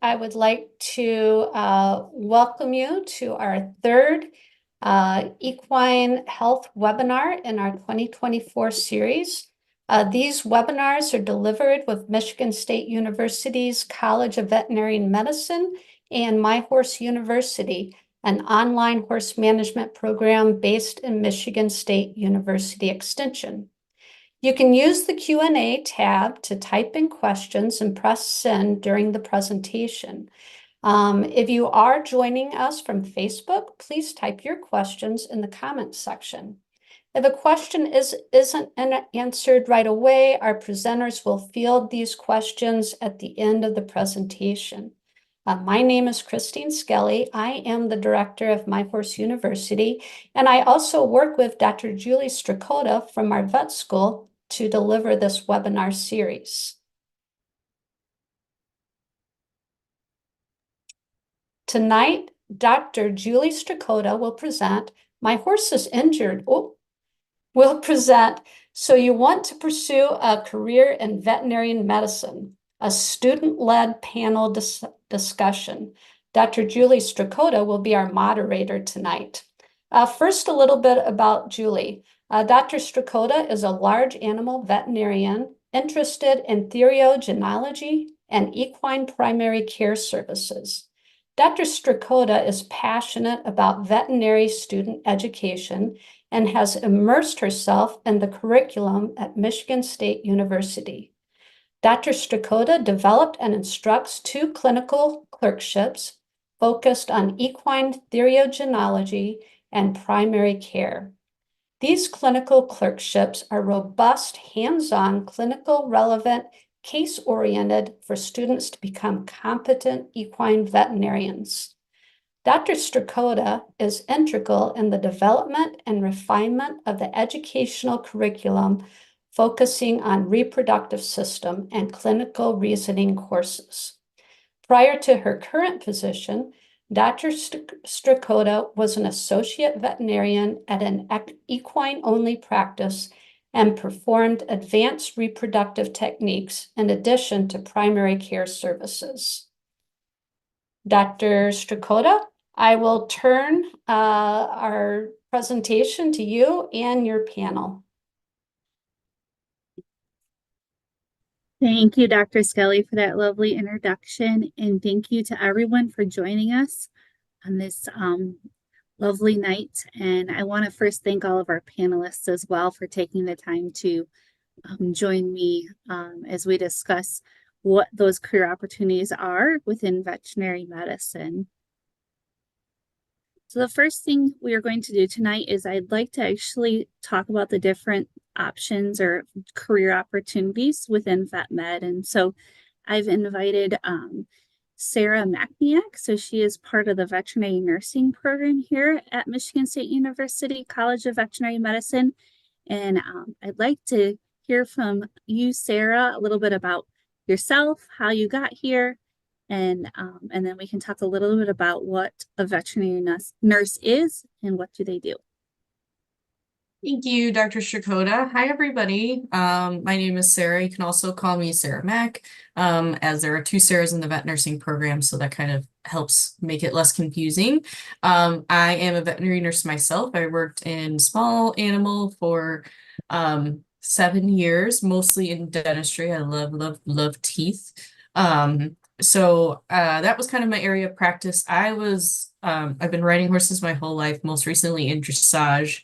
I would like to welcome you to our third equine health webinar in our 2024 series. These webinars are delivered with Michigan State University's College of Veterinary Medicine and My Horse University, an online horse management program based in Michigan State University Extension. You can use the Q&A tab to type in questions and press send during the presentation. If you are joining us from Facebook, please type your questions in the comments section. If a question isn't answered right away, our presenters will field these questions at the end of the presentation. My name is Christine Skelly. I am the director of My Horse University, and I also work with Dr. Julie Strachota from our vet school to deliver this webinar series. Tonight, Dr. Julie Strachota will present My Horse is Injured. Will present So You Want to Pursue a Career in Veterinary Medicine, a student-led panel discussion. Dr. Julie Strachota will be our moderator tonight. First, a little bit about Julie. Dr. Strachota is a large animal veterinarian interested in theriogenology and equine primary care services. Dr. Strachota is passionate about veterinary student education and has immersed herself in the curriculum at Michigan State University. Dr. Strachota developed and instructs 2 clinical clerkships focused on equine theriogenology and primary care. These clinical clerkships are robust, hands-on, clinical relevant, case-oriented for students to become competent equine veterinarians. Dr. Strachota is integral in the development and refinement of the educational curriculum focusing on reproductive system and clinical reasoning courses. Prior to her current position, Dr. Strachota was an associate veterinarian at an equine-only practice and performed advanced reproductive techniques in addition to primary care services. Dr. Strachota, I will turn our presentation to you and your panel. Thank you, Dr. Skelly, for that lovely introduction, and thank you to everyone for joining us on this lovely night. And I want to first thank all of our panelists as well for taking the time to join me as we discuss what those career opportunities are within veterinary medicine. So the first thing we are going to do tonight is I'd like to actually talk about the different options or career opportunities within vet med. And so I've invited Sarah Machniak. So she is part of the veterinary nursing program here at Michigan State University College of Veterinary Medicine. And I'd like to hear from you, Sarah, a little bit about yourself, how you got here, and then we can talk a little bit about what a veterinary nurse is and what do they do. Thank you, Dr. Strachota. Hi, everybody. My name is Sarah. You can also call me Sarah Mack, as there are 2 Sarahs in the vet nursing program, so that kind of helps make it less confusing. I am a veterinary nurse myself. I worked in small animal for 7 years, mostly in dentistry. I love teeth. So that was kind of my area of practice. I've been riding horses my whole life, most recently in dressage.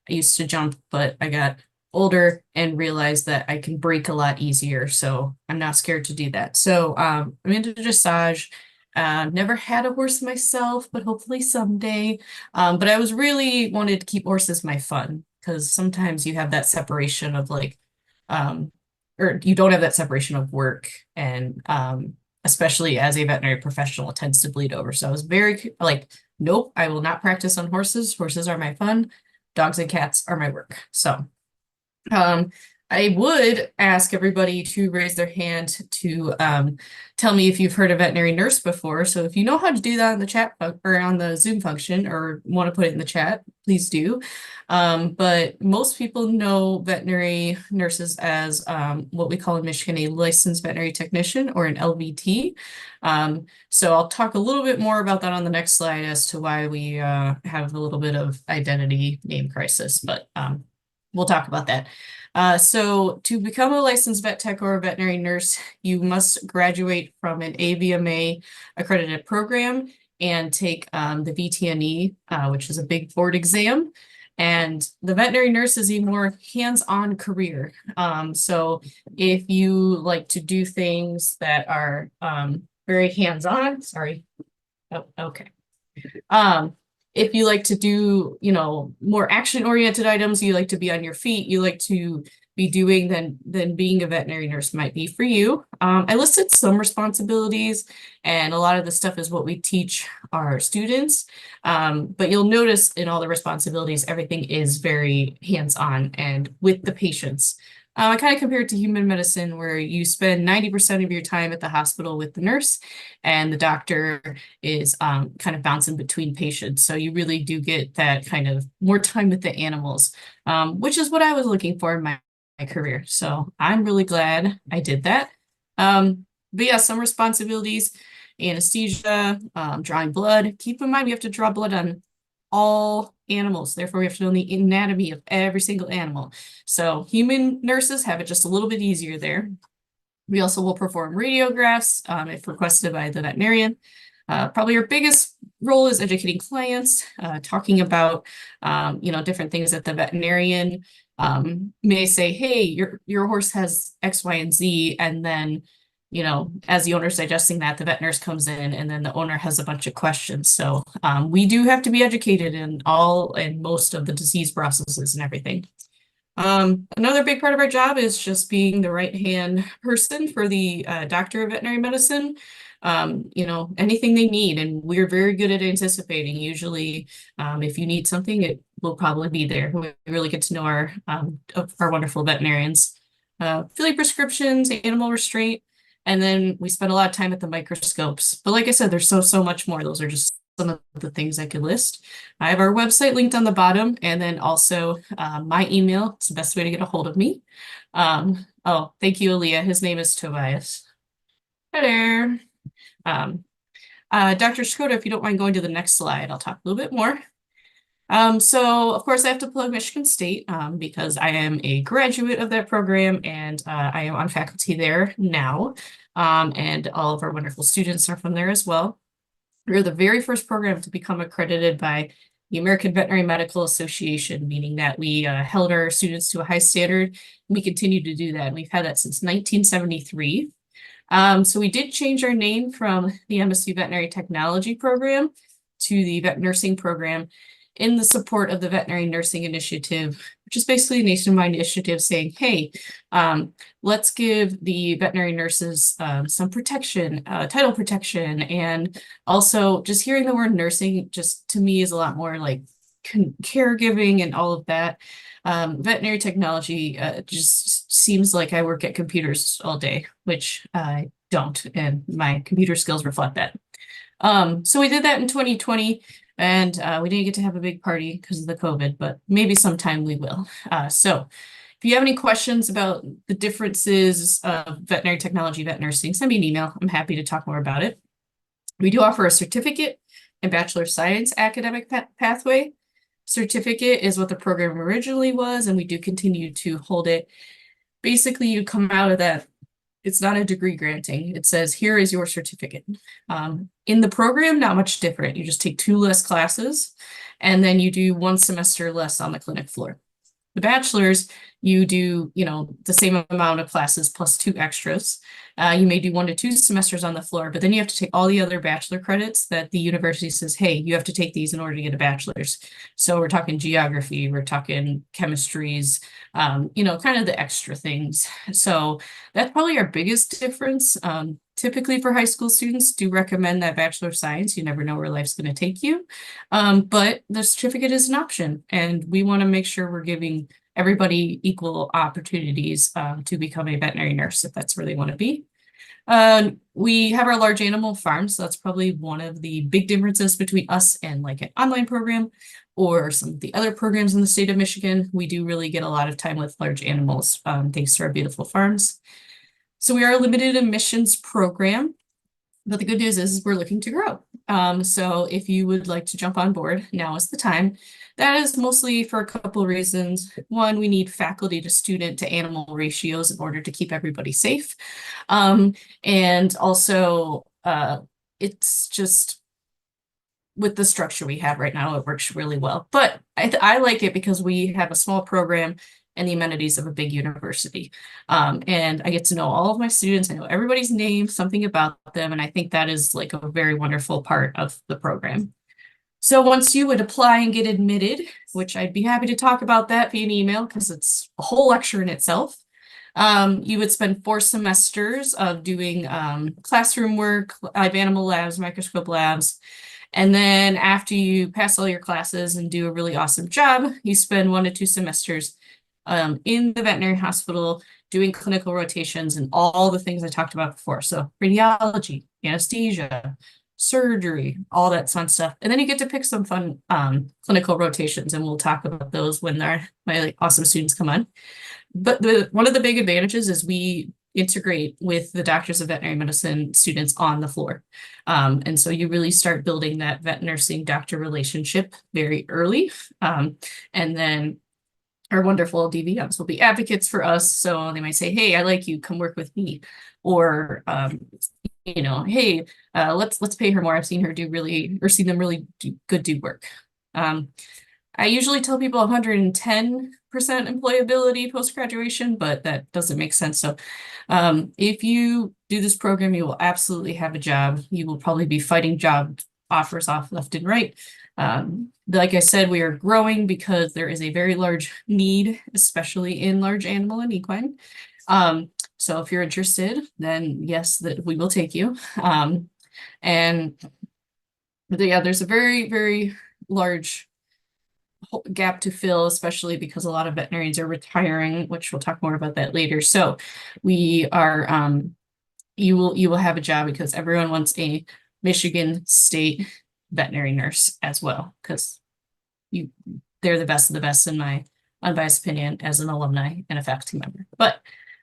I used to jump, but I got older and realized that I can break a lot easier, so I'm not scared to do that. So I'm into dressage. Never had a horse myself, but hopefully someday. But I was really wanted to keep horses my fun, because sometimes you have that separation of like, or you don't have that separation of work, and especially as a veterinary professional, it tends to bleed over. So I was very like, nope, I will not practice on horses. Horses are my fun. Dogs and cats are my work. So I I would ask everybody to raise their hand to tell me if you've heard a veterinary nurse before. So if you know how to do that on the chat or on the Zoom function or want to put it in the chat, please do. But most people know veterinary nurses as what we call in Michigan a licensed veterinary technician or an LVT. So I'll talk a little bit more about that on the next slide as to why we have a little bit of identity name crisis, but we'll talk about that. So to become a licensed vet tech or a veterinary nurse, you must graduate from an AVMA accredited program and take the VTNE, which is a big board exam. And the veterinary nurse is a more hands-on career. So if you like to do things that are very hands-on, sorry. Oh, okay. If you like to do, more action-oriented items, you like to be on your feet, you like to be doing, then being a veterinary nurse might be for you. I listed some responsibilities, and a lot of the stuff is what we teach our students. But you'll notice in all the responsibilities, everything is very hands-on and with the patients. I kind of compare it to human medicine, where you spend 90% of your time at the hospital with the nurse, and the doctor is kind of bouncing between patients. So you really do get that kind of more time with the animals, which is what I was looking for in my career. So I'm really glad I did that. But yeah, some responsibilities, anesthesia, drawing blood. Keep in mind, we have to draw blood on all animals. Therefore, we have to know the anatomy of every single animal. So human nurses have it just a little bit easier there. We also will perform radiographs if requested by the veterinarian. Probably our biggest role is educating clients, talking about different things that the veterinarian may say, hey, your horse has X, Y, and Z, and then as the owner's digesting that, the vet nurse comes in, and then the owner has a bunch of questions. So we do have to be educated in all and most of the disease processes and everything. Another big part of our job is just being the right-hand person for the doctor of veterinary medicine. Anything they need, and we're very good at anticipating. Usually, if you need something, it will probably be there. We really get to know our wonderful veterinarians. Filling prescriptions, animal restraint, and then we spend a lot of time at the microscopes. But like I said, there's so much more. Those are just some of the things I could list. I have our website linked on the bottom, and then also my email. It's the best way to get a hold of me. Oh, thank you, Aaliyah. His name is Tobias. Hi there. Dr. Strachota, if you don't mind going to the next slide, I'll talk a little bit more. So of course I have to plug Michigan State because I am a graduate of that program, and I am on faculty there now. And all of our wonderful students are from there as well. We're the very first program to become accredited by the American Veterinary Medical Association, meaning that we held our students to a high standard. We continue to do that. And we've had that since 1973. So we did change our name from the MSU Veterinary Technology Program to the Vet Nursing Program in the support of the Veterinary Nursing Initiative, which is basically a nationwide initiative saying, hey, let's give the veterinary nurses some protection, title protection, and also just hearing the word nursing just to me is a lot more like caregiving and all of that. Veterinary technology just seems like I work at computers all day, which I don't, and my computer skills reflect that. So we did that in 2020. And we didn't get to have a big party because of the COVID, but maybe sometime we will. So if you have any questions about the differences of veterinary technology, vet nursing, send me an email. I'm happy to talk more about it. We do offer a certificate and Bachelor of Science academic pathway. Certificate is what the program originally was, and we do continue to hold it. Basically, you come out of that. It's not a degree granting. It says, here is your certificate. In the program, not much different. You just take 2 less classes, and then you do 1 semester less on the clinic floor. The bachelor's, you do, the same amount of classes plus 2 extras. You may do 1 to 2 semesters on the floor, but then you have to take all the other bachelor credits that the university says, hey, you have to take these in order to get a bachelor's. So we're talking geography, we're talking chemistries, kind of the extra things. So that's probably our biggest difference. Typically for high school students, do recommend that Bachelor of Science. You never know where life's going to take you. But the certificate is an option, and we want to make sure we're giving everybody equal opportunities to become a veterinary nurse if that's where they want to be. We have our large animal farm, so that's probably one of the big differences between us and like an online program or some of the other programs in the state of Michigan. We do really get a lot of time with large animals, thanks to our beautiful farms. So we are a limited admissions program, but the good news is we're looking to grow. So if you would like to jump on board, now is the time. That is mostly for a couple of reasons. One, we need faculty to student to animal ratios in order to keep everybody safe. And also, it's just with the structure we have right now, it works really well. But I like it because we have a small program and the amenities of a big university. And I get to know all of my students. I know everybody's name, something about them. And I think that is like a very wonderful part of the program. So once you would apply and get admitted, which I'd be happy to talk about that via an email because it's a whole lecture in itself. You would spend 4 semesters of doing classroom work, live animal labs, microscope labs. And then after you pass all your classes and do a really awesome job, you spend 1 to 2 semesters in the veterinary hospital doing clinical rotations and all the things I talked about before. So radiology, anesthesia, surgery, all that fun stuff. And then you get to pick some fun clinical rotations, and we'll talk about those when my awesome students come on. But one of the big advantages is we integrate with the doctors of veterinary medicine students on the floor. And so you really start building that vet nursing doctor relationship very early. And then our wonderful DVMs will be advocates for us. So they might say, hey, I like you, come work with me. Or, hey, let's pay her more. I've seen her do really, or seen them really do work. I usually tell people 110% employability post-graduation, but that doesn't make sense. So if you do this program, you will absolutely have a job. You will probably be fighting job offers off left and right. Like I said, we are growing because there is a very large need, especially in large animal and equine. So if you're interested, then yes, that we will take you. And yeah, there's a very, very large gap to fill, especially because a lot of veterinarians are retiring, which we'll talk more about that later. So we are, you will have a job because everyone wants a Michigan State veterinary nurse as well, because they're the best of the best in my unbiased opinion as an alumni and a faculty member. But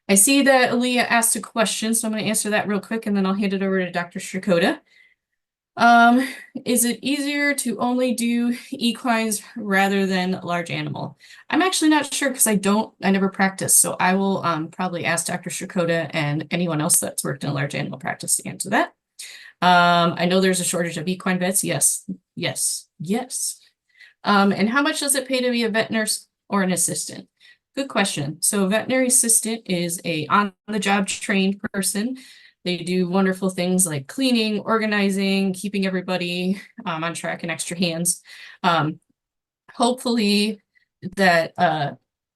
I see that Aaliyah asked a question, so I'm going to answer that real quick, and then I'll hand it over to Dr. Strachota. Is it easier to only do equines rather than large animal? I'm actually not sure because I never practiced. So I will probably ask Dr. Strachota and anyone else that's worked in a large animal practice to answer that. I know there's a shortage of equine vets. Yes. And how much does it pay to be a vet nurse or an assistant? Good question. So a veterinary assistant is a on-the-job trained person. They do wonderful things like cleaning, organizing, keeping everybody on track and extra hands. Hopefully that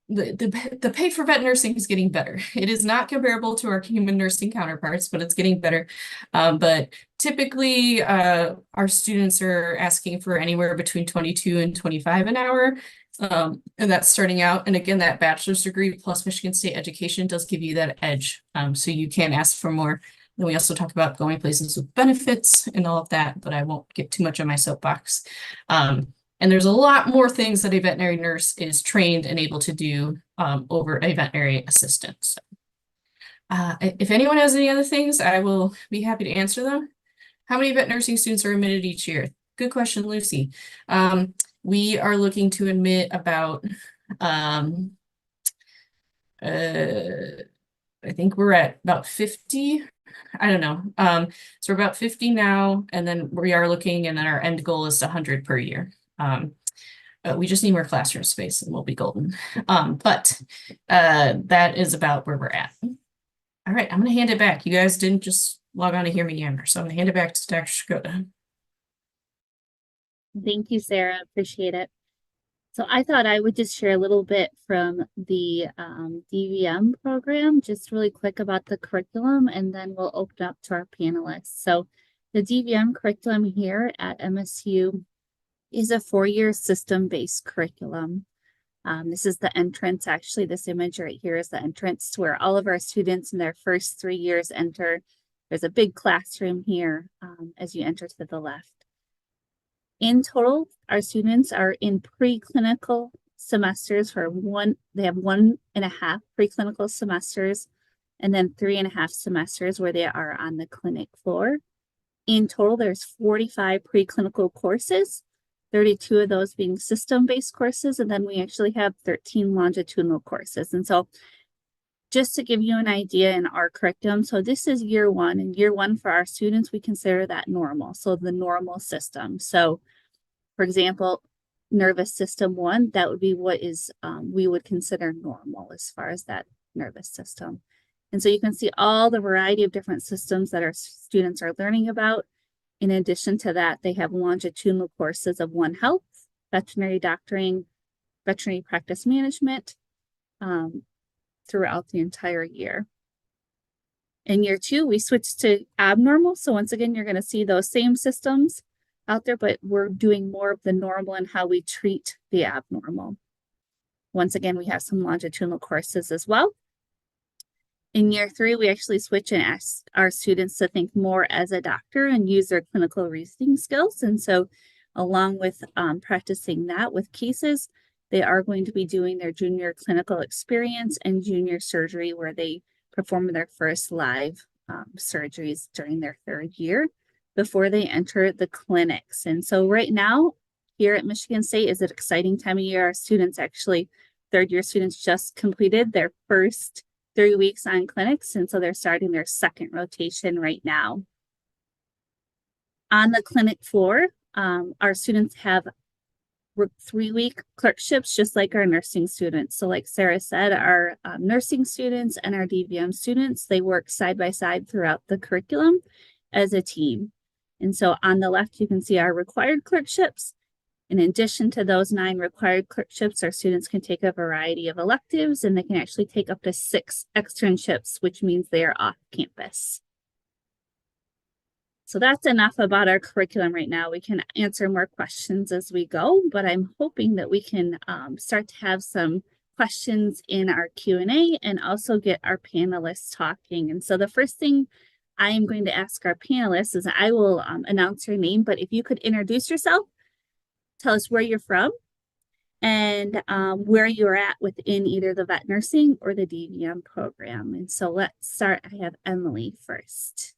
the pay for vet nursing is getting better. It is not comparable to our human nursing counterparts, but it's getting better. But typically our students are asking for anywhere between 22 and 25 an hour. And that's starting out. And again, that bachelor's degree plus Michigan State education does give you that edge. So you can ask for more. Then we also talk about going places with benefits and all of that, but I won't get too much on my soapbox. And there's a lot more things that a veterinary nurse is trained and able to do over a veterinary assistant. So, if anyone has any other things, I will be happy to answer them. How many vet nursing students are admitted each year? Good question, Lucy. We are looking to admit about, I think we're at about 50. I don't know. So we're about 50 now, and then we are looking, and then our end goal is 100 per year. We just need more classroom space and we'll be golden. But that is about where we're at. All right, I'm going to hand it back. You guys didn't just log on to hear me yammer, so I'm going to hand it back to Dr. Strachota. Thank you, Sarah. Appreciate it. So I thought I would just share a little bit from the DVM program, just really quick about the curriculum, and then we'll open up to our panelists. So the DVM curriculum here at MSU is a 4-year system-based curriculum. This is the entrance. Actually, this image right here is the entrance to where all of our students in their first 3 years enter. There's a big classroom here as you enter to the left. In total, our students are in preclinical semesters for they have 1.5 preclinical semesters and then 3.5 semesters where they are on the clinic floor. In total, there's 45 preclinical courses, 32 of those being system-based courses, and then we actually have 13 longitudinal courses. And so just to give you an idea in our curriculum, so this is year one, and year one for our students, we consider that normal, so the normal system. So for example, nervous system 1, that would be what is we would consider normal as far as that nervous system. And so you can see all the variety of different systems that our students are learning about. In addition to that, they have longitudinal courses of One Health, veterinary doctoring, veterinary practice management throughout the entire year. In year 2, we switched to abnormal. So once again, you're going to see those same systems out there, but we're doing more of the normal and how we treat the abnormal. Once again, we have some longitudinal courses as well. In year 3, we actually switch and ask our students to think more as a doctor and use their clinical reasoning skills. And so along with practicing that with cases, they are going to be doing their junior clinical experience and junior surgery where they perform their first live surgeries during their 3rd year before they enter the clinics. And so right now here at Michigan State is an exciting time of year. Our students actually, 3rd year students just completed their first 3 weeks on clinics. And so they're starting their 2nd rotation right now. On the clinic floor, our students have 3-week clerkships, just like our nursing students. So like Sarah said, our nursing students and our DVM students, they work side by side throughout the curriculum as a team. And so on the left, you can see our required clerkships. In addition to those 9 required clerkships, our students can take a variety of electives, and they can actually take up to 6 externships, which means they are off campus. So that's enough about our curriculum right now. We can answer more questions as we go, but I'm hoping that we can start to have some questions in our Q&A and also get our panelists talking. And so the first thing I am going to ask our panelists is I will announce your name, but if you could introduce yourself, tell us where you're from and where you're at within either the vet nursing or the DVM program. And so let's start. I have Emily first.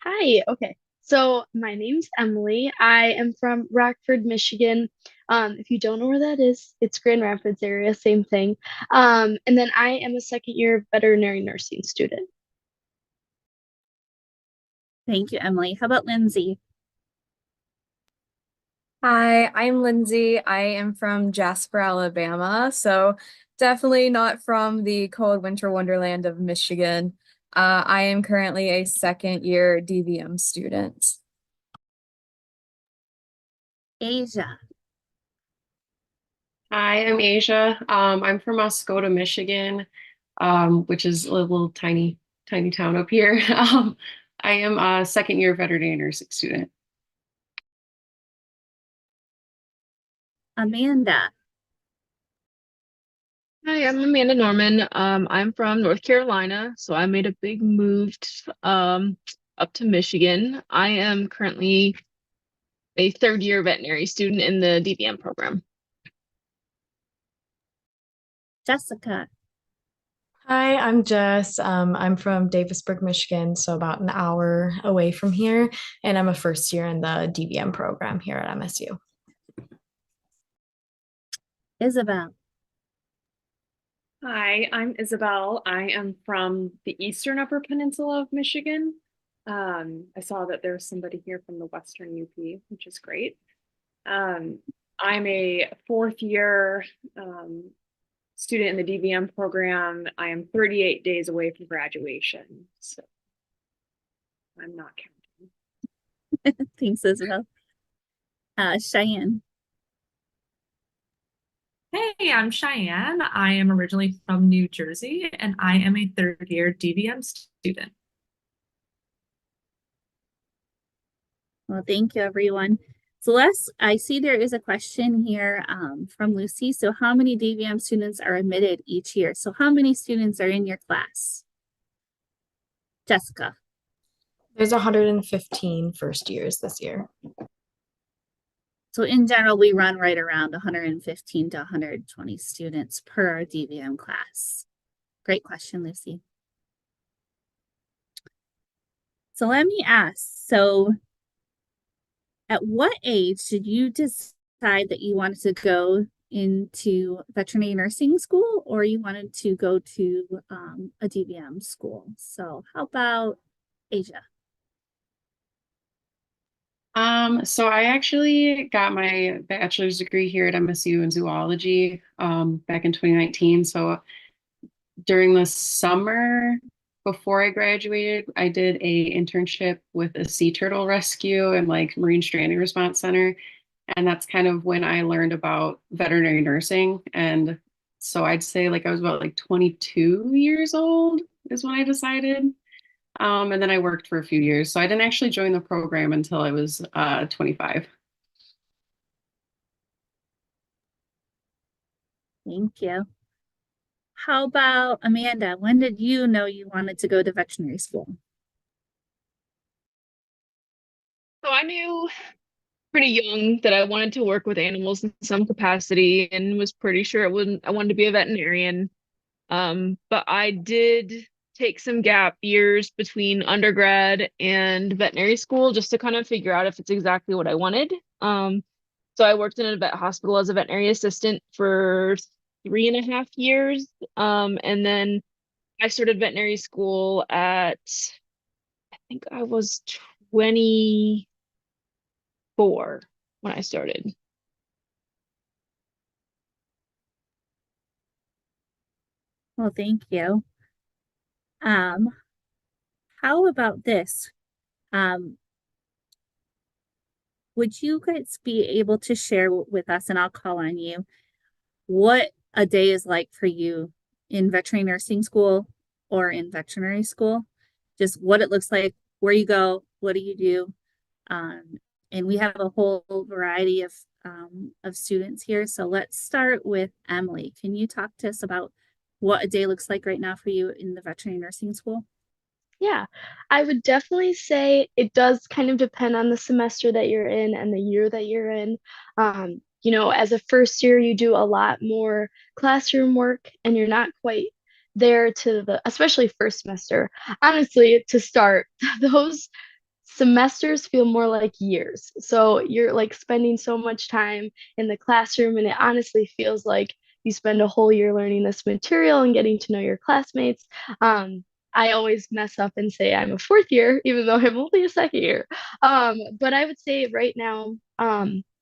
Hi, okay. So my name's Emily. I am from Rockford, Michigan. If you don't know where that is, it's Grand Rapids area, same thing. And then I am a 2nd year veterinary nursing student. Thank you, Emily. How about Lindsay? Hi, I'm Lindsay. I am from Jasper, Alabama, so definitely not from the cold winter wonderland of Michigan. I am currently a 2nd year DVM student. Asia. Hi, I'm Asia. I'm from Oscoda, Michigan, which is a little tiny town up here. I am a 2nd year veterinary nursing student. Amanda. Hi, I'm Amanda Norman. I'm from North Carolina, so I made a big move up to Michigan. I am currently a 3rd year veterinary student in the DVM program. Jessica. Hi, I'm Jess. I'm from Davisburg, Michigan, so about an hour away from here, and I'm a 1st year in the DVM program here at MSU. Isabel. Hi, I'm Isabel. I am from the eastern Upper Peninsula of Michigan. I saw that there's somebody here from the Western UP, which is great. I'm a 4th year student in the DVM program. I am 38 days away from graduation, so I'm not counting. Thanks, Isabel. Cheyenne. Hey, I'm Cheyenne. I am originally from New Jersey, and I am a 3rd year DVM student. Well, thank you, everyone. Celeste, I see there is a question here from Lucy. So how many DVM students are admitted each year? So how many students are in your class? Jessica. There's 115 first years this year. So in general, we run right around 115 to 120 students per DVM class. Great question, Lucy. So let me ask, so at what age did you decide that you wanted to go into veterinary nursing school or you wanted to go to a DVM school? So how about Asia? So I actually got my bachelor's degree here at MSU in zoology back in 2019. So during the summer before I graduated, I did a internship with a sea turtle rescue and like Marine Stranding Response Center. And that's kind of when I learned about veterinary nursing. And so I'd say like I was about like 22 years old is when I decided. And then I worked for a few years. So I didn't actually join the program until I was 25. Thank you. How about Amanda? When did you know you wanted to go to veterinary school? So I knew pretty young that I wanted to work with animals in some capacity and was pretty sure I wanted to be a veterinarian. But I did take some gap years between undergrad and veterinary school just to kind of figure out if it's exactly what I wanted. So I worked in a vet hospital as a veterinary assistant for 3.5 years. And then I started veterinary school at, I think I was 24 when I started. Well, thank you. How about this? Would you guys be able to share with us, and I'll call on you, what a day is like for you in veterinary nursing school or in veterinary school? Just what it looks like, where you go, what do you do? And we have a whole variety of students here. So let's start with Emily. Can you talk to us about what a day looks like right now for you in the veterinary nursing school? Yeah, I would definitely say it does kind of depend on the semester that you're in and the year that you're in. As a first year, you do a lot more classroom work and you're not quite there to especially first semester. Honestly, to start, those semesters feel more like years. So you're like spending so much time in the classroom, and it honestly feels like you spend a whole year learning this material and getting to know your classmates. I always mess up and say I'm a fourth year, even though I'm only a second year. But I would say right now,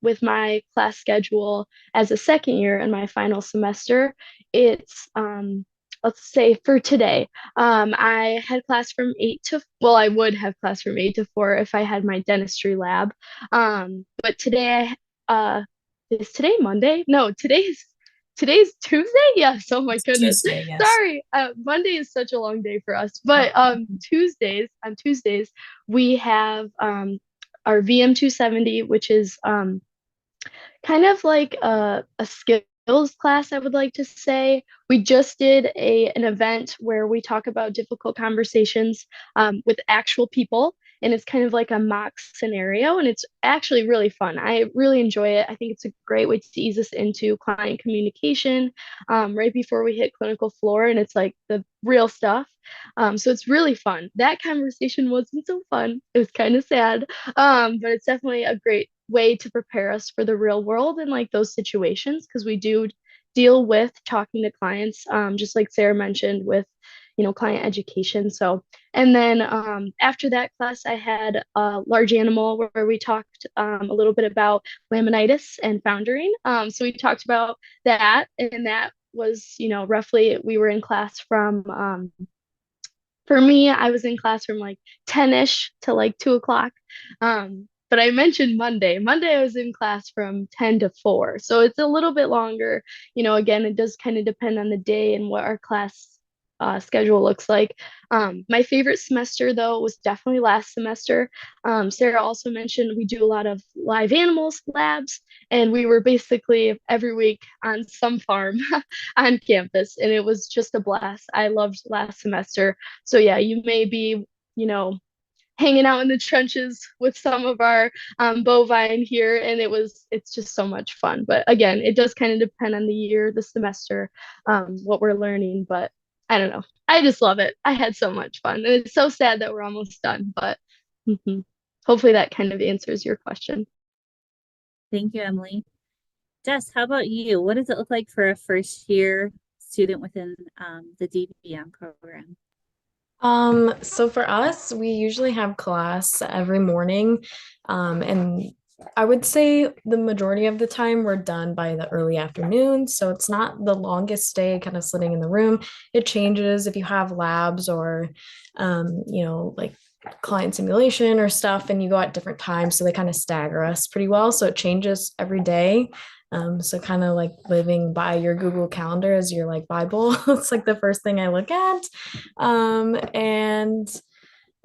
with my class schedule as a second year and my final semester, it's let's say for today, I had class from well, I would have class from 8 to 4 if I had my dentistry lab. But today, is today Monday? No, today's Tuesday. Yes. Oh my goodness. Tuesday, yes. Sorry. Monday is such a long day for us, but on Tuesdays we have our VM 270, which is kind of like a skills class, I would like to say. We just did an event where we talk about difficult conversations with actual people, and it's kind of like a mock scenario, and it's actually really fun. I really enjoy it. I think it's a great way to ease us into client communication right before we hit clinical floor, and it's like the real stuff. So it's really fun. That conversation wasn't so fun. It was kind of sad, but it's definitely a great way to prepare us for the real world and like those situations, because we do deal with talking to clients, just like Sarah mentioned with client education. So, and then after that class I had a large animal where we talked a little bit about laminitis and foundering. So we talked about that, and that was roughly, we were in class from for me, I was in class from like 10-ish to like 2 o'clock. But I mentioned Monday. Monday, I was in class from 10 to 4. So it's a little bit longer. Again, it does kind of depend on the day and what our class schedule looks like. My favorite semester, though, was definitely last semester. Sarah also mentioned we do a lot of live animals labs, and we were basically every week on some farm on campus, and it was just a blast. I loved last semester. So yeah, you may be, hanging out in the trenches with some of our bovine here, and it's just so much fun. But again, it does kind of depend on the year, the semester, what we're learning. But I don't know, I just love it. I had so much fun, and it's so sad that we're almost done, but hopefully that kind of answers your question. Thank you, Emily. Jess, how about you? What does it look like for a first year student within the DVM program? So for us, we usually have class every morning. And I would say the majority of the time we're done by the early afternoon. So it's not the longest day kind of sitting in the room. It changes if you have labs or, like client simulation or stuff, and you go at different times. So they kind of stagger us pretty well. So it changes every day. So kind of like living by your Google Calendar as your like Bible. It's like the first thing I look at. And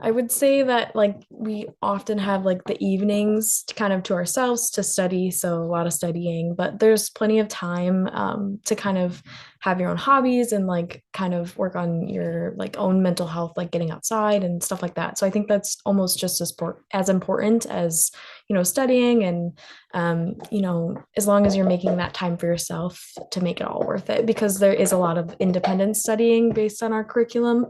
I would say that like we often have like the evenings to kind of to ourselves to study, so a lot of studying, but there's plenty of time to kind of have your own hobbies and like kind of work on your like own mental health, like getting outside and stuff like that. So I think that's almost just as important as studying, and as long as you're making that time for yourself to make it all worth it, because there is a lot of independent studying based on our curriculum.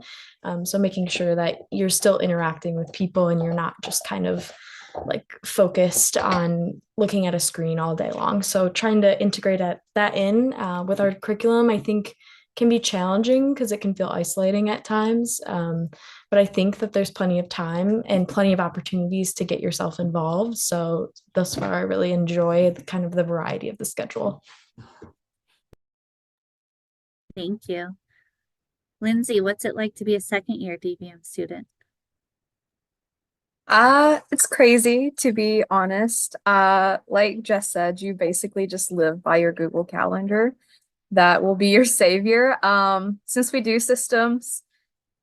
So making sure that you're still interacting with people and you're not just kind of like focused on looking at a screen all day long. So trying to integrate that in with our curriculum, I think can be challenging because it can feel isolating at times. But I think that there's plenty of time and plenty of opportunities to get yourself involved. So thus far, I really enjoy kind of the variety of the schedule. Thank you. Lindsay, what's it like to be a second year DVM student? It's crazy, to be honest. Like Jess said, you basically just live by your Google Calendar. That will be your savior. Since we do systems,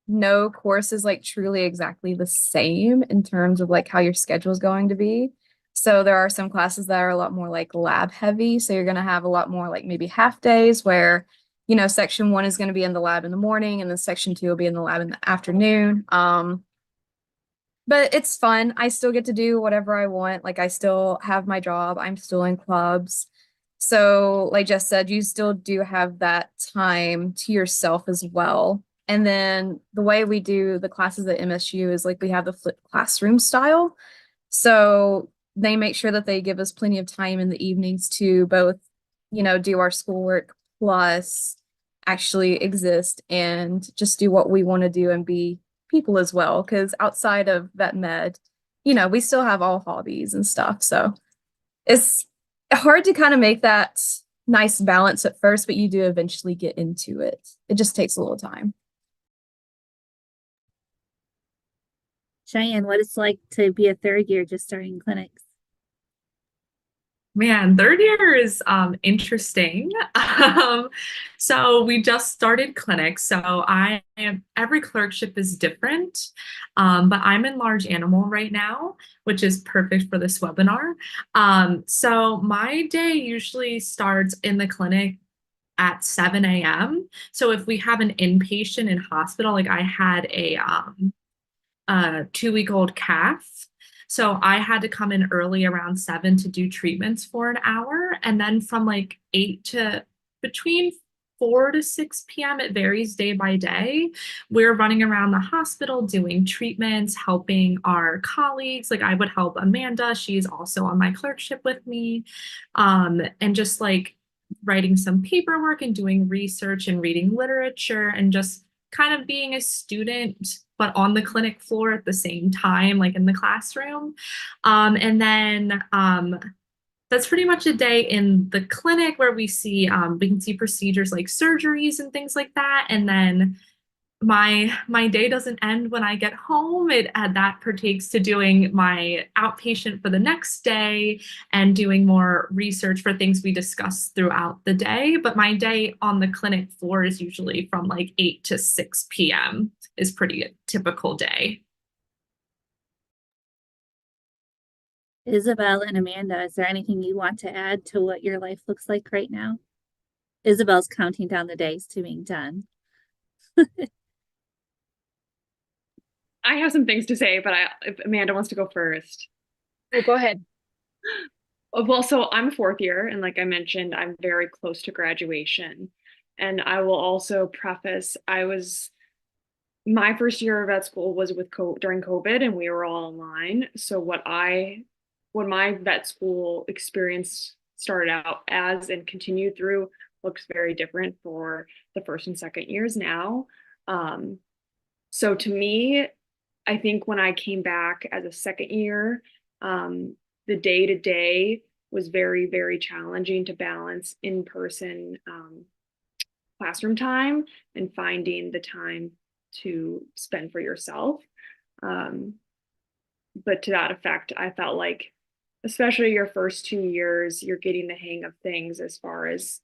no course is like truly exactly the same in terms of like how your schedule is going to be. So there are some classes that are a lot more like lab heavy. So you're going to have a lot more like maybe half days where, section 1 is going to be in the lab in the morning, and then section 2 will be in the lab in the afternoon. But it's fun. I still get to do whatever I want. Like I still have my job. I'm still in clubs. So like Jess said, you still do have that time to yourself as well. And then the way we do the classes at MSU is like we have the flipped classroom style. So they make sure that they give us plenty of time in the evenings to both, do our schoolwork plus actually exist and just do what we want to do and be people as well. Because outside of vet med, we still have all hobbies and stuff. So it's hard to kind of make that nice balance at first, but you do eventually get into it. It just takes a little time. Cheyenne, what it's like to be a third year just starting clinics? Man, third year is interesting. So we just started clinics. So every clerkship is different. But I'm in large animal right now, which is perfect for this webinar. So my day usually starts in the clinic at 7 a.m. So if we have an inpatient in hospital, like I had a 2-week-old calf. So I had to come in early around 7 to do treatments for an hour. And then from like 8 to between 4 to 6 p.m., it varies day by day. We're running around the hospital doing treatments, helping our colleagues. Like I would help Amanda. She's also on my clerkship with me. And just like writing some paperwork and doing research and reading literature and just kind of being a student, but on the clinic floor at the same time, like in the classroom. And then that's pretty much a day in the clinic where we can see procedures like surgeries and things like that. And then my day doesn't end when I get home. That pertains to doing my outpatient for the next day and doing more research for things we discuss throughout the day. But my day on the clinic floor is usually from like 8 to 6 p.m. is pretty typical day. Isabel and Amanda, is there anything you want to add to what your life looks like right now? Isabel's counting down the days to being done. I have some things to say, but if Amanda wants to go first. Well, go ahead. Well, so I'm fourth year, and like I mentioned, I'm very close to graduation. And I will also preface, my first year of vet school was during COVID, and we were all online. So what my vet school experience started out as and continued through looks very different for the first and second years now. So to me, I think when I came back as a second year, the day to day was very, very challenging to balance in person classroom time and finding the time to spend for yourself. But to that effect, I felt like, especially your first 2 years, you're getting the hang of things as far as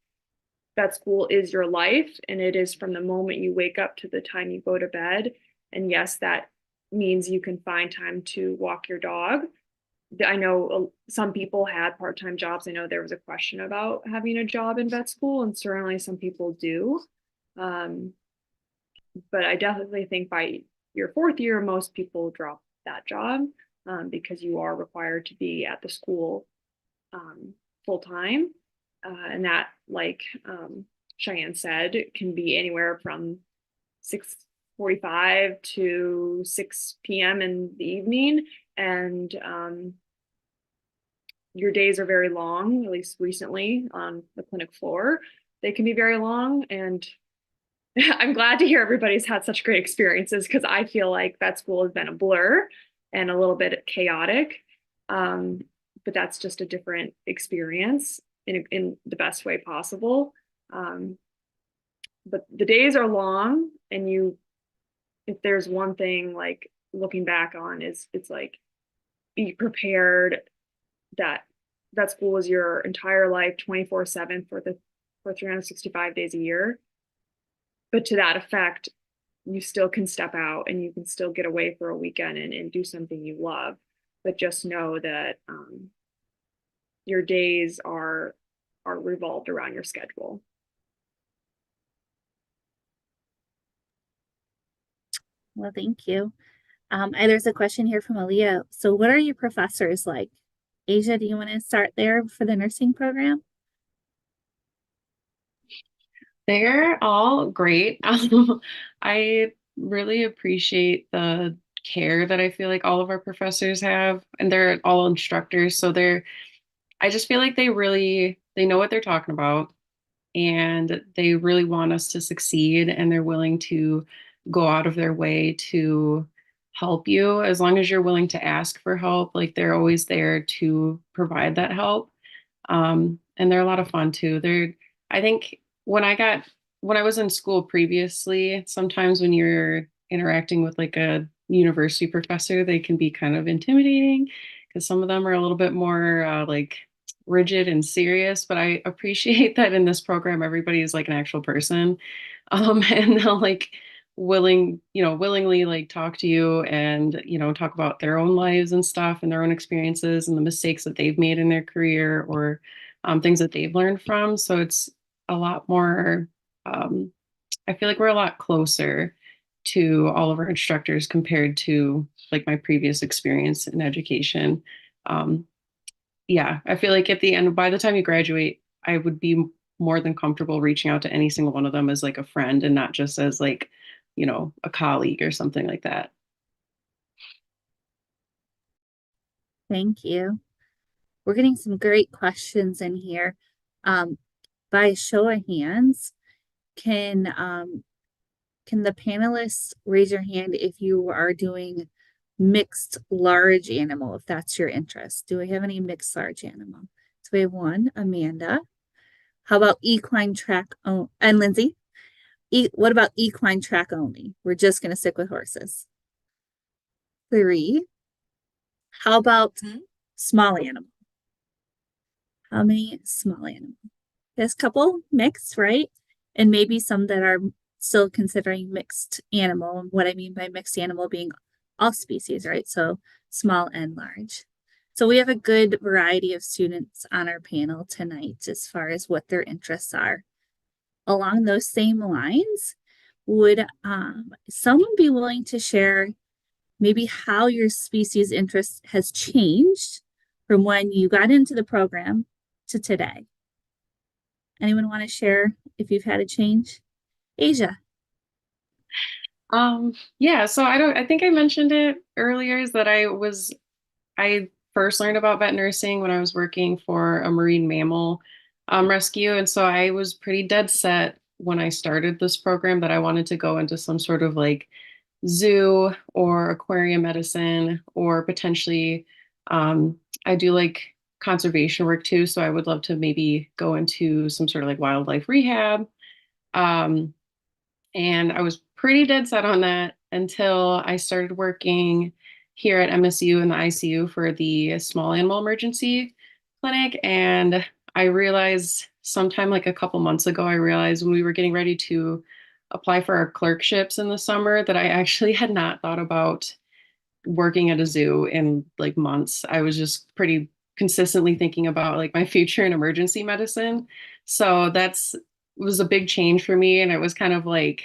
vet school is your life, and it is from the moment you wake up to the time you go to bed. And yes, that means you can find time to walk your dog. I know some people had part-time jobs. I know there was a question about having a job in vet school, and certainly some people do. But I definitely think by your fourth year, most people drop that job because you are required to be at the school full time. And that, like Cheyenne said, can be anywhere from 6:45 to 6 p.m. in the evening. And your days are very long, at least recently on the clinic floor. They can be very long. And I'm glad to hear everybody's had such great experiences, because I feel like vet school has been a blur and a little bit chaotic. But that's just a different experience in the best way possible. But the days are long, and if there's one thing like looking back on, it's like, be prepared that school is your entire life 24/7 for 365 days a year. But to that effect, you still can step out and you can still get away for a weekend and do something you love. But just know that your days are revolved around your schedule. Well, thank you. There's a question here from Aaliyah. So what are your professors like? Asia, do you want to start there for the nursing program? They're all great. I really appreciate the care that I feel like all of our professors have, and they're all instructors. So I just feel like they know what they're talking about, and they really want us to succeed, and they're willing to go out of their way to help you as long as you're willing to ask for help. Like, they're always there to provide that help. And they're a lot of fun too. I think when I was in school previously, sometimes when you're interacting with like a university professor, they can be kind of intimidating because some of them are a little bit more like rigid and serious. But I appreciate that in this program, everybody is like an actual person. And they'll like willingly like talk to you and, talk about their own lives and stuff and their own experiences and the mistakes that they've made in their career, or things that they've learned from. So it's a lot more, I feel like we're a lot closer to all of our instructors compared to like my previous experience in education. Yeah, I feel like at the end, by the time you graduate, I would be more than comfortable reaching out to any single one of them as like a friend and not just as like, a colleague or something like that. Thank you. We're getting some great questions in here. By a show of hands, can the panelists raise your hand if you are doing mixed large animal, if that's your interest? Do we have any mixed large animal? So we have one, Amanda. How about equine track? Oh, and Lindsay. What about equine track only? We're just going to stick with horses. 3. How about small animal? How many small animal? There's a couple mixed, right? And maybe some that are still considering mixed animal. What I mean by mixed animal being all species, right? So small and large. So we have a good variety of students on our panel tonight as far as what their interests are. Along those same lines, would someone be willing to share maybe how your species interest has changed from when you got into the program to today? Anyone want to share if you've had a change? Asia. Yeah, so I think I mentioned it earlier, is that I first learned about vet nursing when I was working for a marine mammal rescue. And so I was pretty dead set when I started this program that I wanted to go into some sort of like zoo or aquarium medicine, or potentially I do like conservation work too. So I would love to maybe go into some sort of like wildlife rehab. Um, and I was pretty dead set on that until I started working here at MSU in the ICU for the small animal emergency clinic. And I realized sometime like a couple months ago, I realized when we were getting ready to apply for our clerkships in the summer that I actually had not thought about working at a zoo in like months. I was just pretty consistently thinking about like my future in emergency medicine. So that's was a big change for me. And it was kind of like,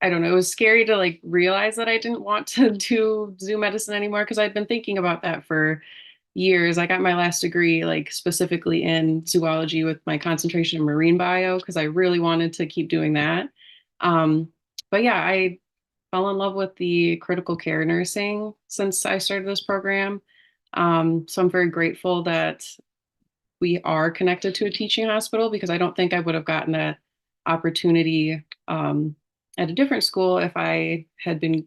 I don't know, it was scary to like realize that I didn't want to do zoo medicine anymore, because I'd been thinking about that for years. I got my last degree like specifically in zoology with my concentration in marine bio because I really wanted to keep doing that. But yeah, I fell in love with the critical care nursing since I started this program. So I'm very grateful that we are connected to a teaching hospital, because I don't think I would have gotten that opportunity at a different school if I had been,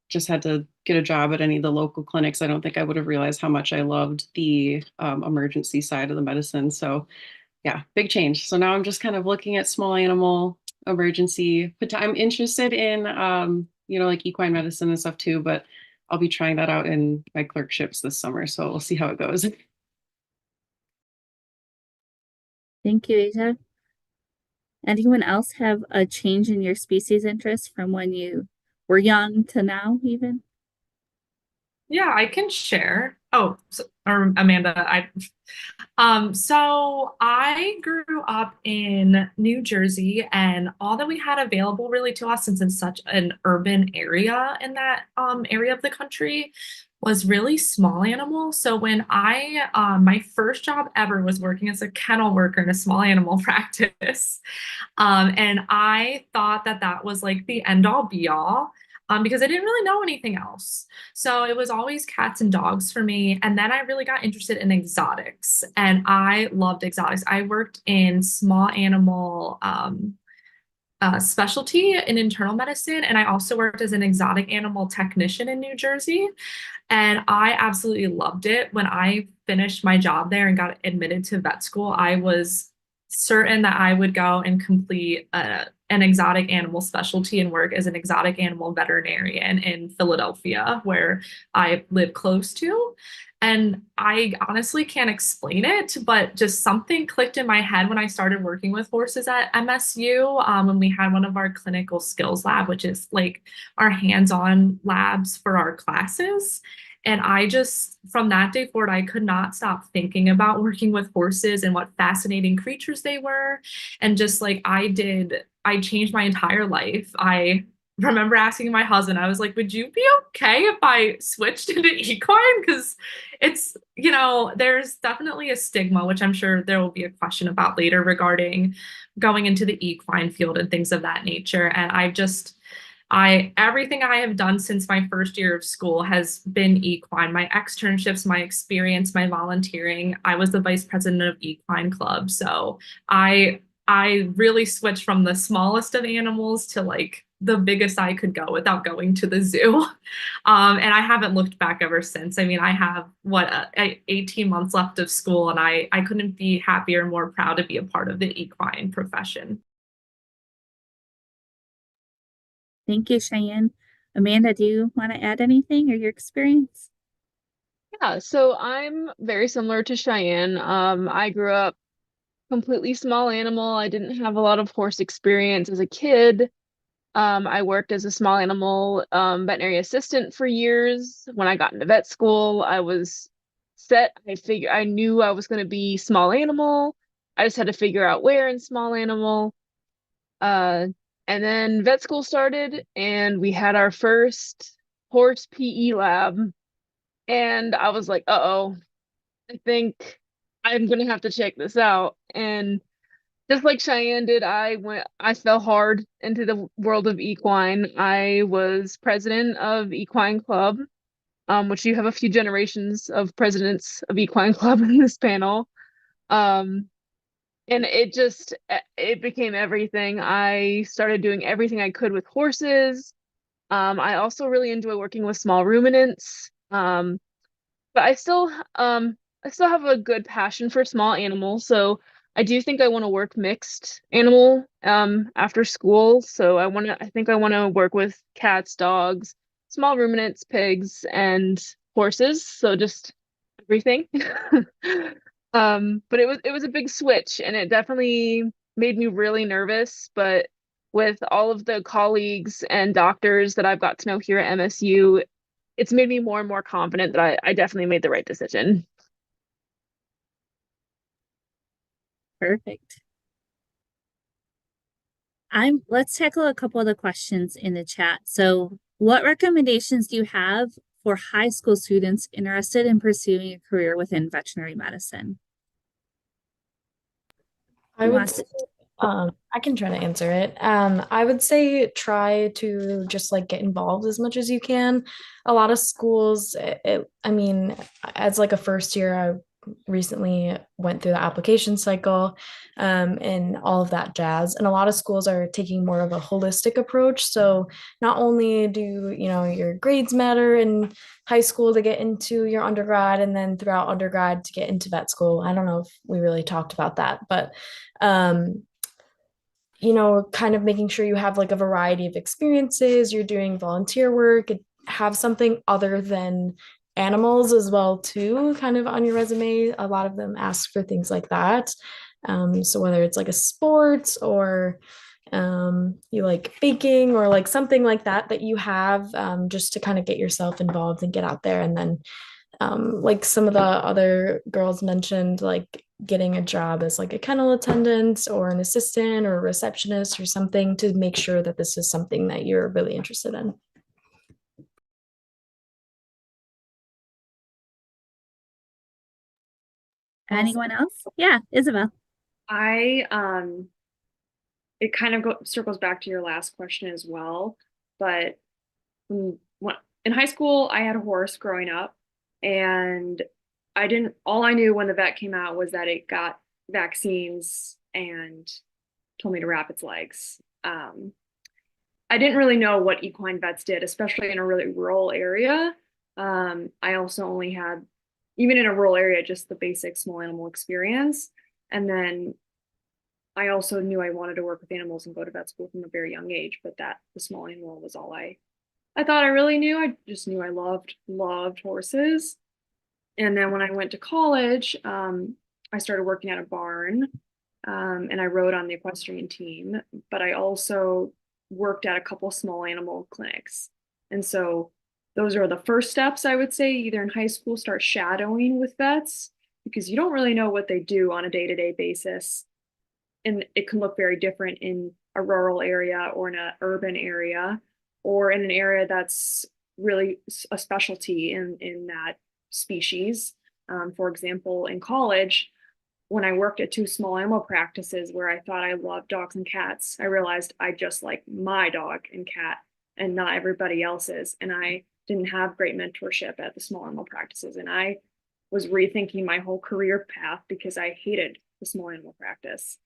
just had to get a job at any of the local clinics. I don't think I would have realized how much I loved the emergency side of the medicine. So yeah, big change. So now I'm just kind of looking at small animal emergency, but I'm interested in, like equine medicine and stuff too, but I'll be trying that out in my clerkships this summer. So we'll see how it goes. Thank you, Asia. Anyone else have a change in your species interest from when you were young to now even? Yeah, I can share. Or Amanda, so I grew up in New Jersey, and all that we had available really to us, since it's such an urban area in that area of the country, was really small animals. So when my first job ever was working as a kennel worker in a small animal practice. And I thought that that was like the end all be all. Because I didn't really know anything else. So it was always cats and dogs for me. And then I really got interested in exotics, and I loved exotics. I worked in small animal specialty in internal medicine, and I also worked as an exotic animal technician in New Jersey. And I absolutely loved it. When I finished my job there and got admitted to vet school, I was certain that I would go and complete an exotic animal specialty and work as an exotic animal veterinarian in Philadelphia, where I live close to. And I honestly can't explain it, but just something clicked in my head when I started working with horses at MSU, when we had one of our clinical skills lab, which is like our hands-on labs for our classes. And I just, from that day forward, I could not stop thinking about working with horses and what fascinating creatures they were. And just like I changed my entire life. I remember asking my husband, I was like, would you be okay if I switched into equine? Because there's definitely a stigma, which I'm sure there will be a question about later regarding going into the equine field and things of that nature. And everything I have done since my first year of school has been equine. My externships, my experience, my volunteering. I was the vice president of Equine Club. So I really switched from the smallest of animals to like the biggest I could go without going to the zoo. And I haven't looked back ever since. I mean, I have 18 months left of school, and I couldn't be happier and more proud to be a part of the equine profession. Thank you, Cheyenne. Amanda, do you want to add anything or your experience? Yeah, so I'm very similar to Cheyenne. I grew up completely small animal. I didn't have a lot of horse experience as a kid. I worked as a small animal veterinary assistant for years. When I got into vet school, I was set. I knew I was going to be small animal. I just had to figure out where in small animal. Uh, and then vet school started, and we had our first horse PE lab. And I was like, uh-oh, I think I'm gonna have to check this out. And just like Cheyenne did, I fell hard into the world of equine. I was president of Equine Club, which you have a few generations of presidents of Equine Club in this panel. And it became everything. I started doing everything I could with horses. I also really enjoy working with small ruminants. But I still have a good passion for small animals, so I do think I want to work mixed animal after school. So I think I want to work with cats, dogs, small ruminants, pigs, and horses. So just everything. But it was a big switch, and it definitely made me really nervous. But with all of the colleagues and doctors that I've got to know here at MSU, it's made me more and more confident that I definitely made the right decision. Perfect. Let's tackle a couple of the questions in the chat. So what recommendations do you have for high school students interested in pursuing a career within veterinary medicine? I would say, I can try to answer it. I would say try to just like get involved as much as you can. A lot of schools, I mean, as like a first year, I recently went through the application cycle, and all of that jazz. And a lot of schools are taking more of a holistic approach. So not only do, you know, your grades matter in high school to get into your undergrad, and then throughout undergrad to get into vet school. I don't know if we really talked about that, but you know, kind of making sure you have like a variety of experiences, you're doing volunteer work, have something other than animals as well too, kind of on your resume. A lot of them ask for things like that. So whether it's like a sport or you like baking or like something like that that you have, just to kind of get yourself involved and get out there. And then like some of the other girls mentioned, like getting a job as like a kennel attendant or an assistant or a receptionist or something to make sure that this is something that you're really interested in. Anyone else? Yeah, Isabel. It kind of circles back to your last question as well, but in high school, I had a horse growing up, and all I knew when the vet came out was that it got vaccines and told me to wrap its legs. I didn't really know what equine vets did, especially in a really rural area. I also only had, even in a rural area, just the basic small animal experience. And then I also knew I wanted to work with animals and go to vet school from a very young age, but the small animal was all I thought I really knew. I just knew I loved horses. And then when I went to college, I started working at a barn, and I rode on the equestrian team, but I also worked at a couple small animal clinics. And so those are the first steps, I would say, either in high school, start shadowing with vets, because you don't really know what they do on a day-to-day basis. And it can look very different in a rural area or in an urban area, or in an area that's really a specialty in that species. For example, in college, when I worked at 2 small animal practices where I thought I loved dogs and cats, I realized I just like my dog and cat and not everybody else's. And I didn't have great mentorship at the small animal practices. And I was rethinking my whole career path because I hated the small animal practices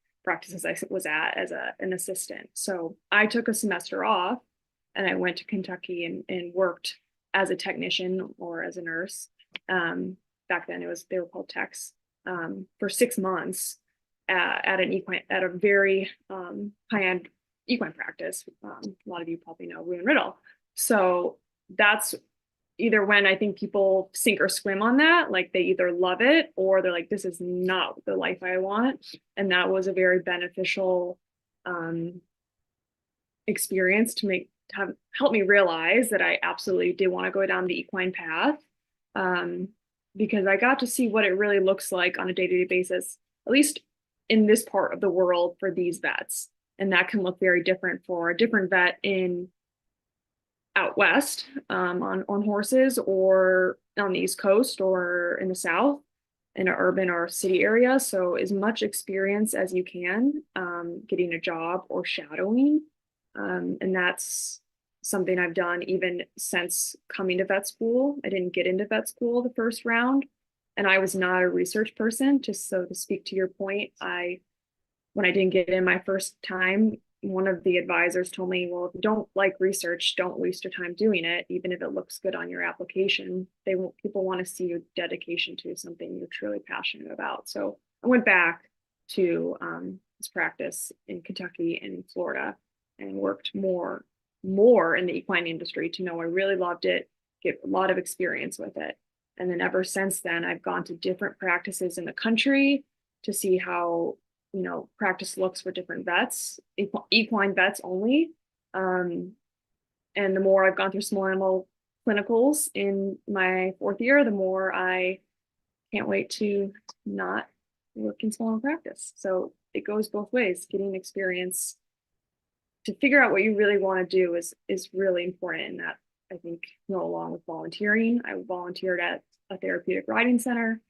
I was at as an assistant. So I took a semester off and I went to Kentucky and worked as a technician or as a nurse. Back then they were called techs, for 6 months at a very high-end equine practice. A lot of you probably know Rue and Riddle. So that's either when I think people sink or swim on that, like they either love it or they're like, this is not the life I want. And that was a very beneficial experience to help me realize that I absolutely did want to go down the equine path, because I got to see what it really looks like on a day-to-day basis, at least in this part of the world for these vets. And that can look very different for a different vet in out west, on horses, or on the East Coast, or in the South, in an urban or city area. So as much experience as you can, getting a job or shadowing. And that's something I've done even since coming to vet school. I didn't get into vet school the first round, and I was not a research person. Just so to speak to your point, when I didn't get in my first time, one of the advisors told me, well, if you don't like research, don't waste your time doing it, even if it looks good on your application. People want to see your dedication to something you're truly passionate about. So I went back to this practice in Kentucky and Florida and worked more in the equine industry to know I really loved it, get a lot of experience with it. And then ever since then, I've gone to different practices in the country to see how practice looks for different vets, equine vets only. And the more I've gone through small animal clinicals in my 4th year, the more I can't wait to not work in small animal practice. So it goes both ways. Getting experience to figure out what you really want to do is really important. And that, I think, along with volunteering. I volunteered at a therapeutic riding center.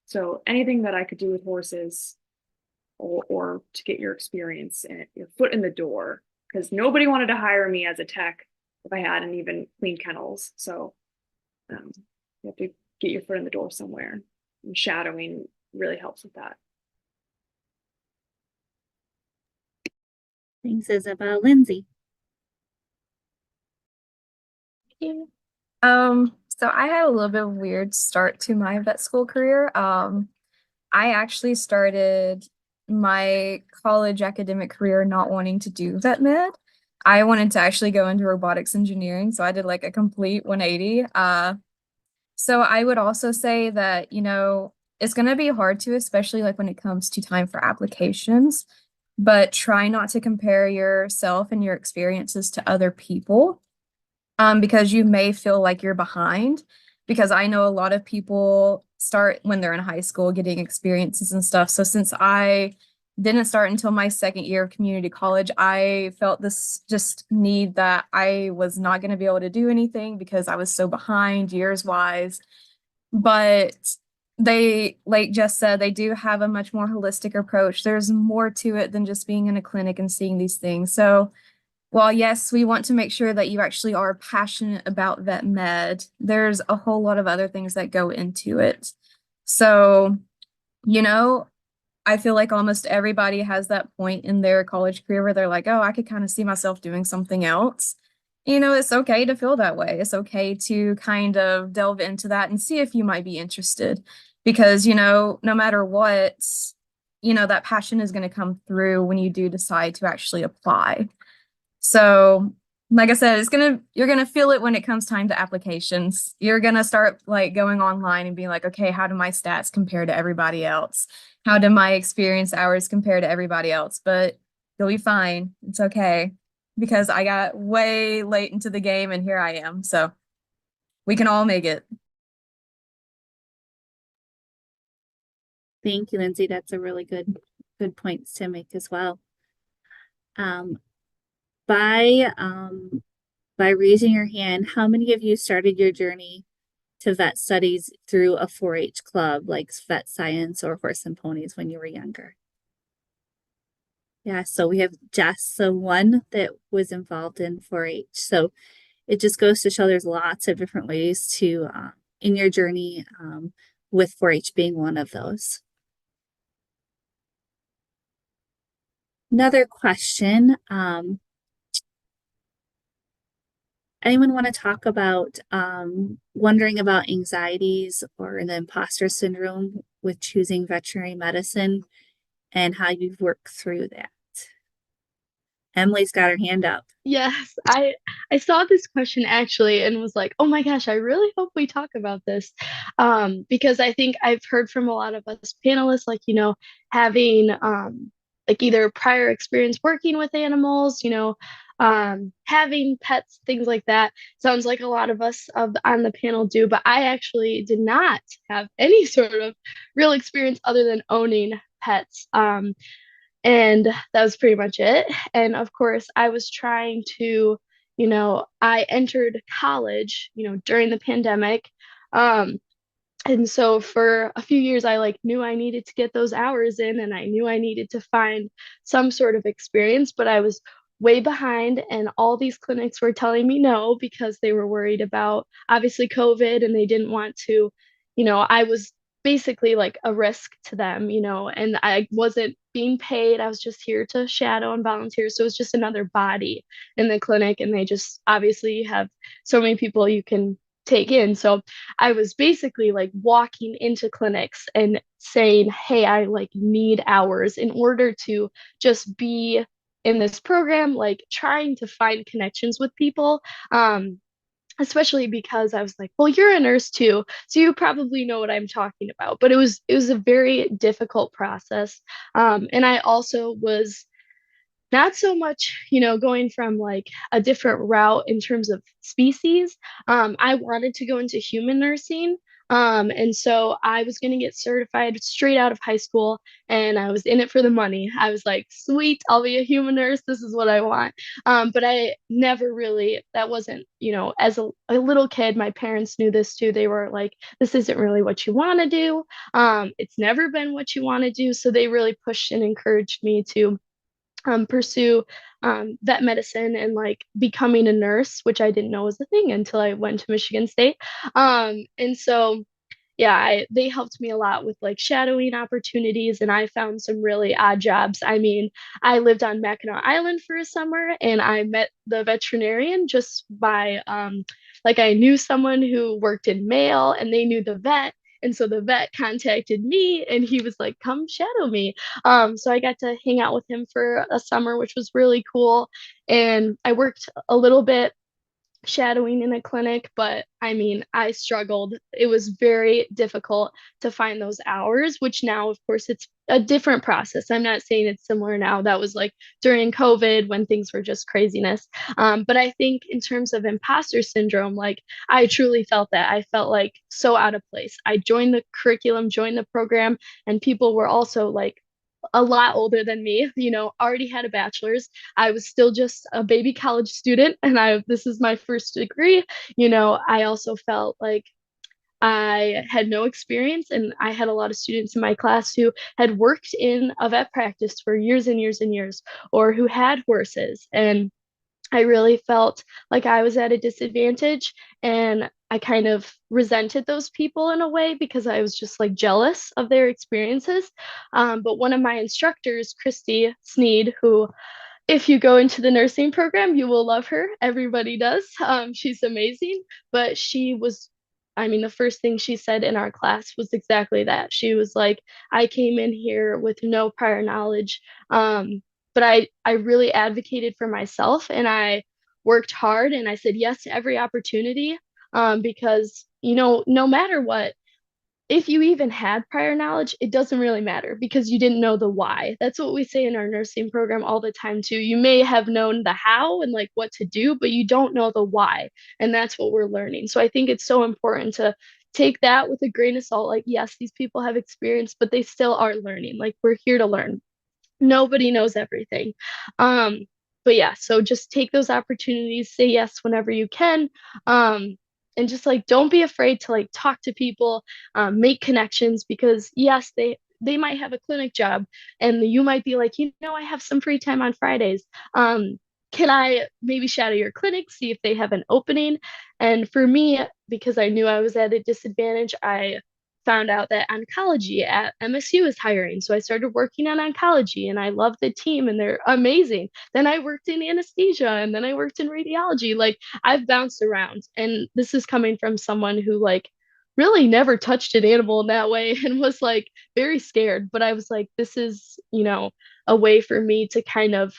So anything that I could do with horses, or to get your experience and your foot in the door, because nobody wanted to hire me as a tech if I hadn't even cleaned kennels. So you have to get your foot in the door somewhere, and shadowing really helps with that. Thanks, Isabel. Lindsay. So I had a little bit of a weird start to my vet school career. I actually started my college academic career not wanting to do vet med. I wanted to actually go into robotics engineering, so I did like a complete 180. So I would also say that, it's going to be hard to, especially like when it comes to time for applications, but try not to compare yourself and your experiences to other people, because you may feel like you're behind. Because I know a lot of people start when they're in high school getting experiences and stuff. So since I didn't start until my 2nd year of community college, I felt this just need that I was not going to be able to do anything because I was so behind years wise. But they, like Jess said, they do have a much more holistic approach. There's more to it than just being in a clinic and seeing these things. So while yes, we want to make sure that you actually are passionate about vet med, there's a whole lot of other things that go into it. So, I feel like almost everybody has that point in their college career where they're like, oh, I could kind of see myself doing something else. It's okay to feel that way. It's okay to kind of delve into that and see if you might be interested, because, no matter what, that passion is going to come through when you do decide to actually apply. So, like I said, you're gonna feel it when it comes time to applications. You're gonna start like going online and being like, okay, how do my stats compare to everybody else? How do my experience hours compare to everybody else? But you'll be fine. It's okay, because I got way late into the game and here I am. So we can all make it. Thank you, Lindsay. That's a really good points to make as well. By raising your hand, how many of you started your journey to vet studies through a 4-H club like vet science or horse and ponies when you were younger? Yeah, so we have Jess, the one that was involved in 4-H. So it just goes to show there's lots of different ways to in your journey, with 4-H being one of those. Another question. Anyone want to talk about wondering about anxieties or the imposter syndrome with choosing veterinary medicine and how you've worked through that? Emily's got her hand up. Yes, I saw this question actually and was like, oh my gosh, I really hope we talk about this. Because I think I've heard from a lot of us panelists, like, having like either prior experience working with animals, having pets, things like that. Sounds like a lot of us on the panel do, but I actually did not have any sort of real experience other than owning pets. And that was pretty much it. And of course, I was trying to, I entered college, during the pandemic. Um, and so for a few years, I like knew I needed to get those hours in and I knew I needed to find some sort of experience, but I was way behind and all these clinics were telling me no because they were worried about obviously COVID and they didn't want to, I was basically like a risk to them, and I wasn't being paid. I was just here to shadow and volunteer. So it was just another body in the clinic and they just obviously have so many people you can take in. So I was basically like walking into clinics and saying, hey, I like need hours in order to just be in this program, like trying to find connections with people. Especially because I was like, well, you're a nurse too, so you probably know what I'm talking about. But it was a very difficult process. And I also was not so much, going from like a different route in terms of species. I wanted to go into human nursing. And so I was going to get certified straight out of high school and I was in it for the money. I was like, sweet, I'll be a human nurse. This is what I want. But I never really, that wasn't, as a little kid, my parents knew this too. They were like, this isn't really what you want to do. It's never been what you want to do. So they really pushed and encouraged me to pursue vet medicine and like becoming a nurse, which I didn't know was a thing until I went to Michigan State. And so, yeah, they helped me a lot with like shadowing opportunities, and I found some really odd jobs. I mean, I lived on Mackinac Island for a summer, and I met the veterinarian just by like I knew someone who worked in mail, and they knew the vet. And so the vet contacted me and he was like, come shadow me. So I got to hang out with him for a summer, which was really cool. And I worked a little bit shadowing in a clinic, but I mean, I struggled. It was very difficult to find those hours, which now, of course, it's a different process. I'm not saying it's similar now. That was like during COVID when things were just craziness. But I think in terms of imposter syndrome, like I truly felt that. I felt like so out of place. I joined the curriculum, joined the program, and people were also like a lot older than me, already had a bachelor's. I was still just a baby college student and this is my first degree. I also felt like I had no experience and I had a lot of students in my class who had worked in a vet practice for years and years and years or who had horses, and I really felt like I was at a disadvantage and I kind of resented those people in a way because I was just like jealous of their experiences. But one of my instructors, Christy Sneed, who, if you go into the nursing program, you will love her. Everybody does. She's amazing. But I mean, the first thing she said in our class was exactly that. She was like, I came in here with no prior knowledge. But I really advocated for myself and I worked hard and I said yes to every opportunity, because no matter what, if you even had prior knowledge, it doesn't really matter because you didn't know the why. That's what we say in our nursing program all the time too. You may have known the how and like what to do, but you don't know the why, and that's what we're learning. So I think it's so important to take that with a grain of salt. Like, yes, these people have experience, but they still are learning. Like, we're here to learn. Nobody knows everything. But yeah, so just take those opportunities, say yes whenever you can. And just like don't be afraid to like talk to people, make connections, because yes, they might have a clinic job and you might be like, I have some free time on Fridays. Can I maybe shadow your clinic, see if they have an opening? And for me, because I knew I was at a disadvantage, I found out that oncology at MSU is hiring. So I started working on oncology and I love the team and they're amazing. Then I worked in anesthesia and then I worked in radiology. Like, I've bounced around, and this is coming from someone who like really never touched an animal in that way and was like very scared. But I was like, this is, a way for me to kind of,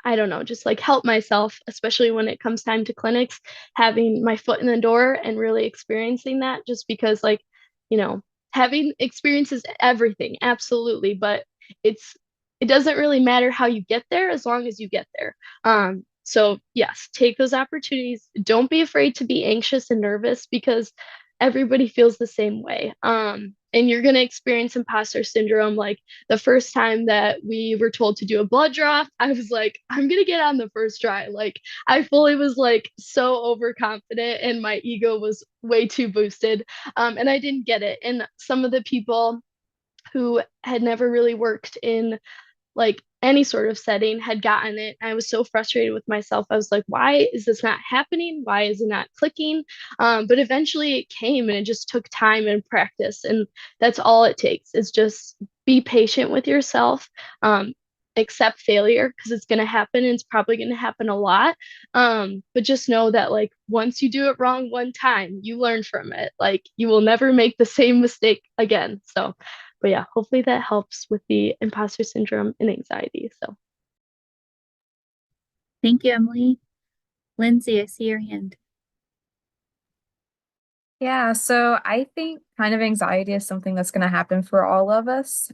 I don't know, just like help myself, especially when it comes time to clinics, having my foot in the door and really experiencing that, just because, like, you know, having experience is everything, absolutely. But it's, it doesn't really matter how you get there as long as you get there. So yes, take those opportunities. Don't be afraid to be anxious and nervous because everybody feels the same way. And you're going to experience imposter syndrome. Like the first time that we were told to do a blood draw, I was like, I'm going to get on the first try. Like I fully was like so overconfident and my ego was way too boosted. And I didn't get it. And some of the people who had never really worked in like any sort of setting had gotten it. I was so frustrated with myself. I was like, why is this not happening? Why is it not clicking? But eventually it came and it just took time and practice. And that's all it takes is just be patient with yourself. Accept failure because it's going to happen and it's probably going to happen a lot. But just know that like once you do it wrong one time, you learn from it. Like you will never make the same mistake again. So but yeah, hopefully that helps with the imposter syndrome and anxiety. So Thank you, Emily. Lindsay, I see your hand. Yeah, so I think kind of anxiety is something that's going to happen for all of us.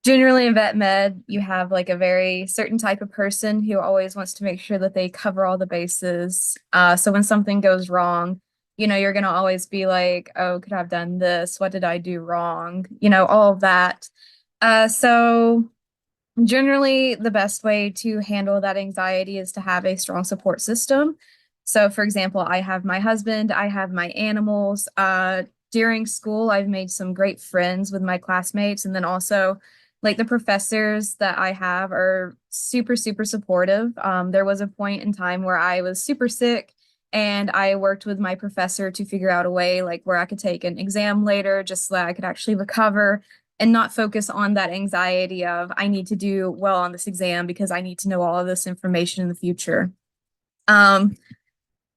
Generally in vet med, you have like a very certain type of person who always wants to make sure that they cover all the bases. So when something goes wrong, you're going to always be like, oh, could I have done this? What did I do wrong? All of that. So generally, the best way to handle that anxiety is to have a strong support system. So, for example, I have my husband, I have my animals. During school, I've made some great friends with my classmates, and then also like the professors that I have are super, super supportive. There was a point in time where I was super sick and I worked with my professor to figure out a way like where I could take an exam later just so that I could actually recover and not focus on that anxiety of I need to do well on this exam because I need to know all of this information in the future. And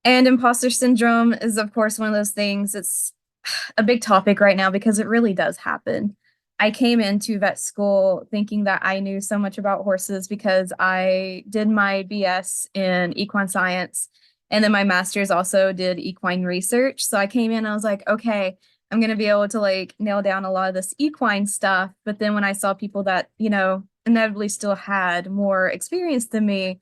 imposter syndrome is, of course, one of those things. It's a big topic right now because it really does happen. I came into vet school thinking that I knew so much about horses because I did my BS in equine science and then my master's also did equine research. So I came in, I was like, okay, I'm going to be able to like nail down a lot of this equine stuff. But then when I saw people that, inevitably still had more experience than me,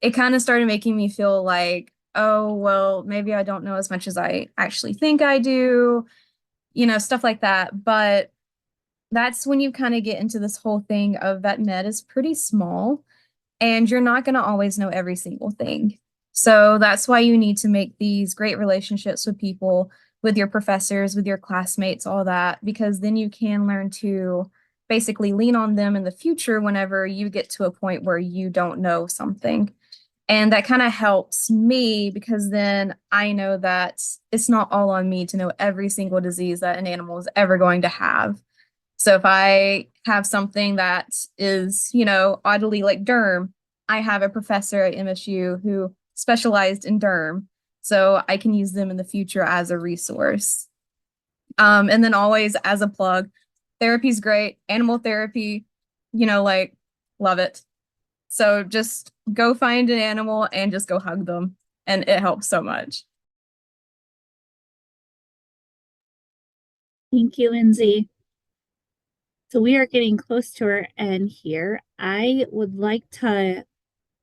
it kind of started making me feel like, oh, well, maybe I don't know as much as I actually think I do, stuff like that. But that's when you kind of get into this whole thing of vet med is pretty small and you're not going to always know every single thing. So that's why you need to make these great relationships with people, with your professors, with your classmates, all that, because then you can learn to basically lean on them in the future whenever you get to a point where you don't know something. And that kind of helps me because then I know that it's not all on me to know every single disease that an animal is ever going to have. So if I have something that is, oddly like derm, I have a professor at MSU who specialized in derm. So I can use them in the future as a resource. And then always as a plug, therapy's great. Animal therapy, love it. So just go find an animal and just go hug them. And it helps so much. Thank you, Lindsay. So we are getting close to our end here. I would like to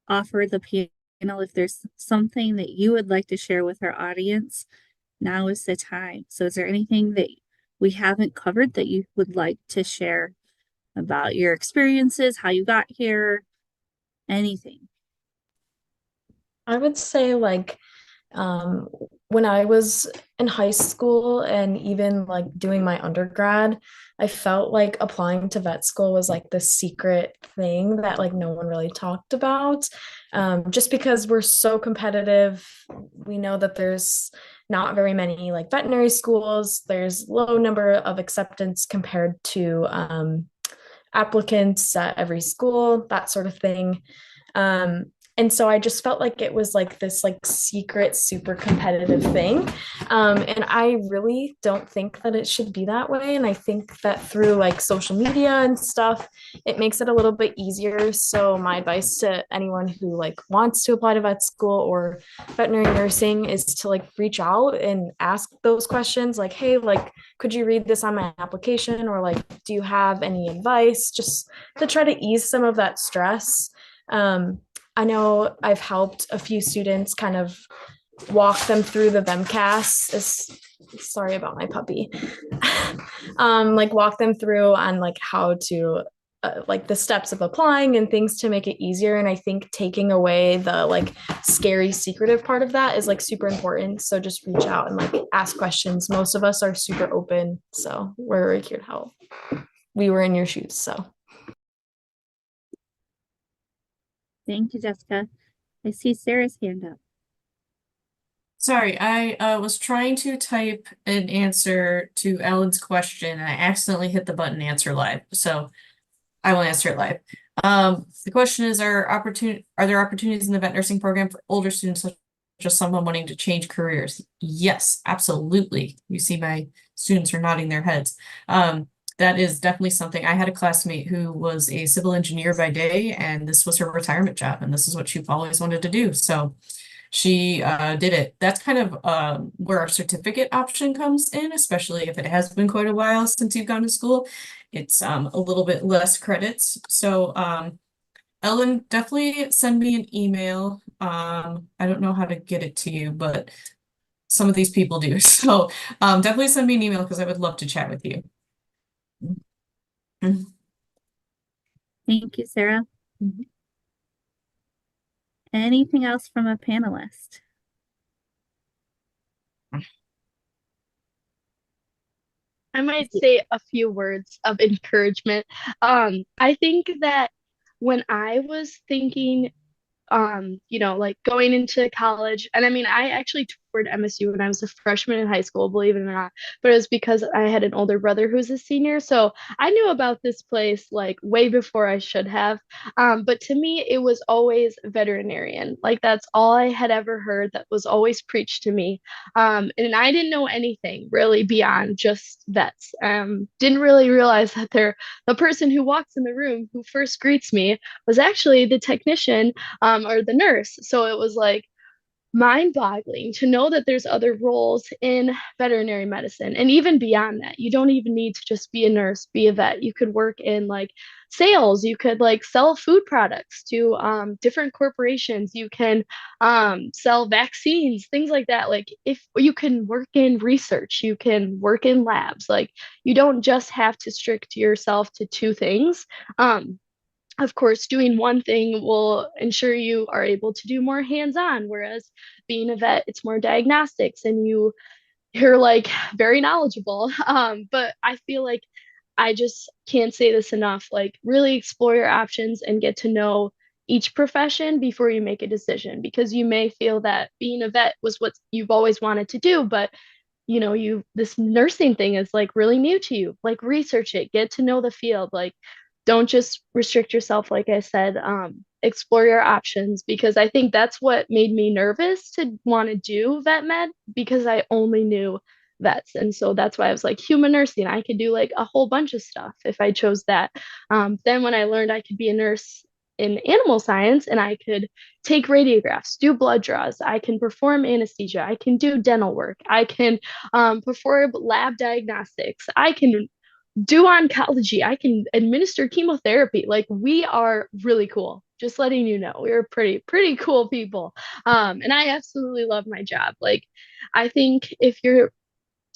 offer the panel if there's something that you would like to share with our audience. Now is the time. So is there anything that we haven't covered that you would like to share about your experiences, how you got here, anything? I would say when I was in high school and even like doing my undergrad, I felt like applying to vet school was like the secret thing that like no one really talked about. Just because we're so competitive, we know that there's not very many like veterinary schools. There's low number of acceptance compared to applicants at every school, that sort of thing. And so I just felt like it was like this like secret, super competitive thing. And I really don't think that it should be that way. And I think that through like social media and stuff, it makes it a little bit easier. So my advice to anyone who like wants to apply to vet school or veterinary nursing is to like reach out and ask those questions like, hey, like, could you read this on my application? Or like, do you have any advice? Just to try to ease some of that stress. I know I've helped a few students kind of walk them through the VEMCAS. Sorry about my puppy. Like walk them through on like how to like the steps of applying and things to make it easier. And I think taking away the like scary secretive part of that is like super important. So just reach out and like ask questions. Most of us are super open, so we're here to help. We were in your shoes, so. Thank you, Jessica. I see Sarah's hand up. Sorry, I was trying to type an answer to Ellen's question and I accidentally hit the button answer live. So I will answer it live. The question is, are there opportunities in the vet nursing program for older students such as someone wanting to change careers? Yes, absolutely. You see my students are nodding their heads. That is definitely something. I had a classmate who was a civil engineer by day, and this was her retirement job, and this is what she always wanted to do. So she did it. That's kind of where our certificate option comes in, especially if it has been quite a while since you've gone to school. It's a little bit less credits. So Ellen, definitely send me an email. I don't know how to get it to you, but some of these people do. So definitely send me an email because I would love to chat with you. Thank you, Sarah. Anything else from a panelist? I might say a few words of encouragement. I think that when I was thinking, like going into college, and I mean, I actually toured MSU when I was a freshman in high school, believe it or not, but it was because I had an older brother who's a senior. So I knew about this place like way before I should have. But to me, it was always veterinarian. Like that's all I had ever heard that was always preached to me. And I didn't know anything really beyond just vets. Didn't really realize that the person who walks in the room who first greets me was actually the technician or the nurse. So it was like mind-boggling to know that there's other roles in veterinary medicine and even beyond that. You don't even need to just be a nurse, be a vet. You could work in like sales. You could like sell food products to different corporations. You can sell vaccines, things like that. Like if you can work in research, you can work in labs. Like you don't just have to strict yourself to two things. Of course, doing one thing will ensure you are able to do more hands-on, whereas being a vet, it's more diagnostics and you're like very knowledgeable. But I feel like I just can't say this enough. Like really explore your options and get to know each profession before you make a decision, because you may feel that being a vet was what you've always wanted to do, but this nursing thing is like really new to you. Like research it, get to know the field. Like don't just restrict yourself, like I said. Explore your options, because I think that's what made me nervous to want to do vet med, because I only knew vets. And so that's why I was like human nursing. I could do like a whole bunch of stuff if I chose that. Then when I learned I could be a nurse in animal science and I could take radiographs, do blood draws, I can perform anesthesia, I can do dental work, I can perform lab diagnostics, I can do oncology, I can administer chemotherapy. Like we are really cool. Just letting you know, we're pretty cool people. And I absolutely love my job. Like I think if you're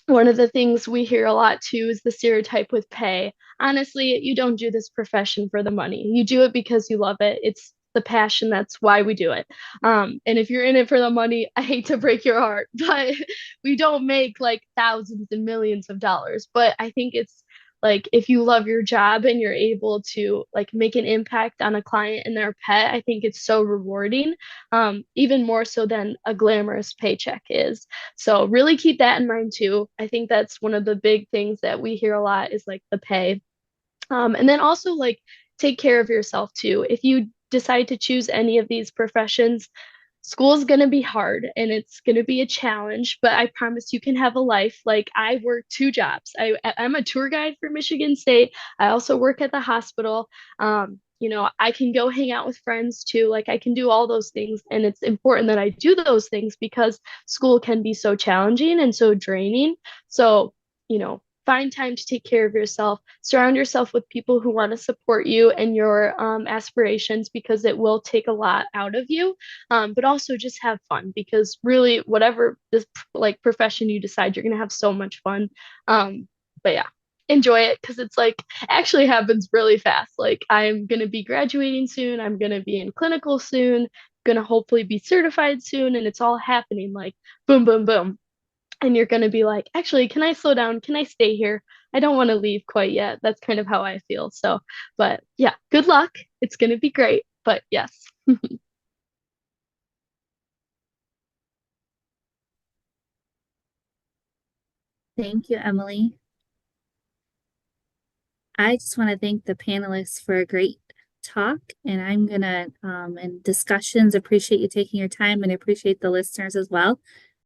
one of the things we hear a lot too is the stereotype with pay. Honestly, you don't do this profession for the money. You do it because you love it. It's the passion. That's why we do it. And if you're in it for the money, I hate to break your heart, but we don't make like thousands and millions of dollars. But I think it's like if you love your job and you're able to like make an impact on a client and their pet, I think it's so rewarding, even more so than a glamorous paycheck is. So really keep that in mind too. I think that's one of the big things that we hear a lot is like the pay. And then also like take care of yourself too. If you decide to choose any of these professions, school is going to be hard and it's going to be a challenge, but I promise you can have a life. Like I work 2 jobs. I'm a tour guide for Michigan State. I also work at the hospital. I can go hang out with friends too. Like I can do all those things. And it's important that I do those things because school can be so challenging and so draining. So, find time to take care of yourself. Surround yourself with people who want to support you and your aspirations because it will take a lot out of you. But also just have fun because really, whatever this like profession you decide, you're gonna have so much fun. But yeah, enjoy it because it's like actually happens really fast. Like I'm gonna be graduating soon. I'm gonna be in clinical soon. Gonna hopefully be certified soon, and it's all happening like boom, boom, boom. And you're going to be like, actually, can I slow down? Can I stay here? I don't want to leave quite yet. That's kind of how I feel. So, but yeah, good luck. It's going to be great. But yes. Thank you, Emily. I just want to thank the panelists for a great talk, and I'm gonna and discussions. Appreciate you taking your time and appreciate the listeners as well.